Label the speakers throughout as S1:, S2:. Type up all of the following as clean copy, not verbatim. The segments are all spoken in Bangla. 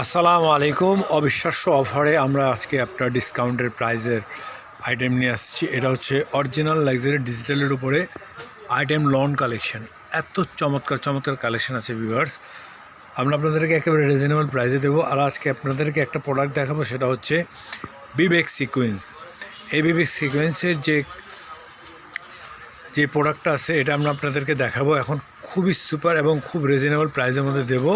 S1: আসসালামু আলাইকুম। অবিশ্বাস্য অফারে আমরা আজকে আপনার ডিসকাউন্টের প্রাইজের আইটেম নিয়ে আসছি। এটা হচ্ছে অরিজিনাল লাক্সারি ডিজিটালের উপরে আইটেম লন কালেকশন। এত চমৎকার চমৎকার কালেকশন আছে ভিউয়ার্স, আমরা আপনাদেরকে একেবারে রিজনেবল প্রাইসে দেবো। আর আজকে আপনাদেরকে একটা প্রোডাক্ট দেখাবো, সেটা হচ্ছে বিবেক সিকোয়েন্স। এই বিবেক সিকোয়েন্সের যে প্রোডাক্টটা আছে এটা আমরা আপনাদেরকে দেখাবো এখন। খুবই সুপার এবং খুব রিজনেবল প্রাইসের মধ্যে দেবো।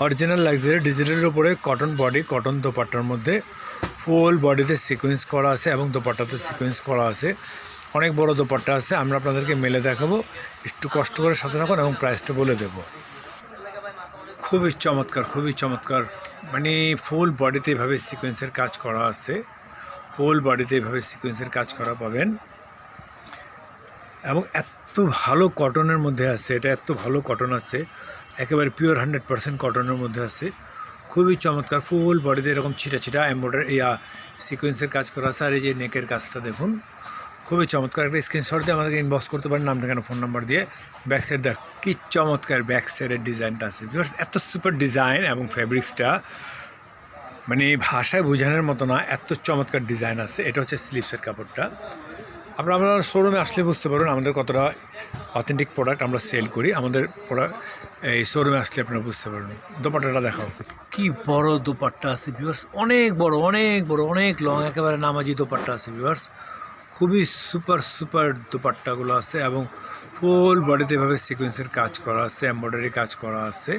S1: অরিজিনাল লাক্সারি ডিজিটালের উপরে কটন বডি, কটন দোপাট্টার মধ্যে ফুল বডিতে সিকোয়েন্স করা আছে এবং দোপাট্টাতে সিকোয়েন্স করা আছে। অনেক বড় দোপাট্টা আছে, আমরা আপনাদেরকে মেলে দেখাবো। একটু কষ্ট করে সাথে থাকুন এবং প্রাইসটা বলে দেব। খুবই চমৎকার, খুবই চমৎকার, মানে ফুল বডিতে এভাবে সিকোয়েন্সের কাজ করা আছে। ফুল বডিতে এভাবে সিকোয়েন্সের কাজ করা পাবেন এবং এত ভালো কটনের মধ্যে আছে। এটা এত ভালো কটন আছে, একেবারে পিওর 100% কটনের মধ্যে আছে। খুবই চমৎকার, ফুল বডিতে এরকম ছিটা ছিটা এমব্রয়ডারি সিকোয়েন্সের কাজ করা আছে। আর এই যে নেকের কাজটা দেখুন, খুবই চমৎকার। একটা স্ক্রিনশট দিয়ে আমাদেরকে ইনবক্স করতে পারেন, নাম ঠিকানা ফোন নাম্বার দিয়ে। ব্যাক সাইড দেখ কি চমৎকার ব্যাক সাইডের ডিজাইনটা আছে। এত সুপার ডিজাইন এবং ফ্যাব্রিক্সটা মানে ভাষায় বোঝানোর মতো না, এত চমৎকার ডিজাইন আছে। এটা হচ্ছে স্লিভসের কাপড়টা। আপনারা শোরুমে আসলে বুঝতে পারবেন আমাদের কতটা অথেন্টিক প্রোডাক্ট আমরা সেল করি। আমাদের প্রোডাক্ট এই শোরুমে আসলে আপনারা বুঝতে পারবেন। দোপাট্টাটা দেখাও, কি বড় দোপাট্টা আছে ভিউয়ার্স, অনেক বড়, অনেক বড়, অনেক লং, একেবারে নামাজি দোপাট্টা আছে ভিউয়ার্স। খুবই সুপার সুপার দোপাট্টাগুলো আছে এবং ফুল বডিতে এভাবে সিকোয়েন্সের কাজ করা আছে, এমব্রয়ডারি কাজ করা আছে।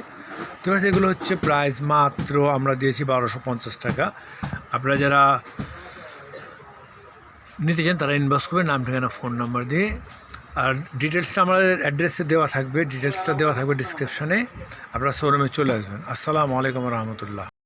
S1: তো এগুলো হচ্ছে প্রাইস মাত্র আমরা দিয়েছি 1250 টাকা। আপনারা যারা নিতে চান তারা ইনবক্স করবে, নাম ঠিকানা ফোন নাম্বার দিয়ে। আর ডিটেলসটা আমাদের অ্যাড্রেসে দেওয়া থাকবে, ডিটেলসটা দেওয়া থাকবে ডিসক্রিপশানে। আপনারা শোরুমে চলে আসবেন। আসসালামু আলাইকুম রহমতুল্লাহ।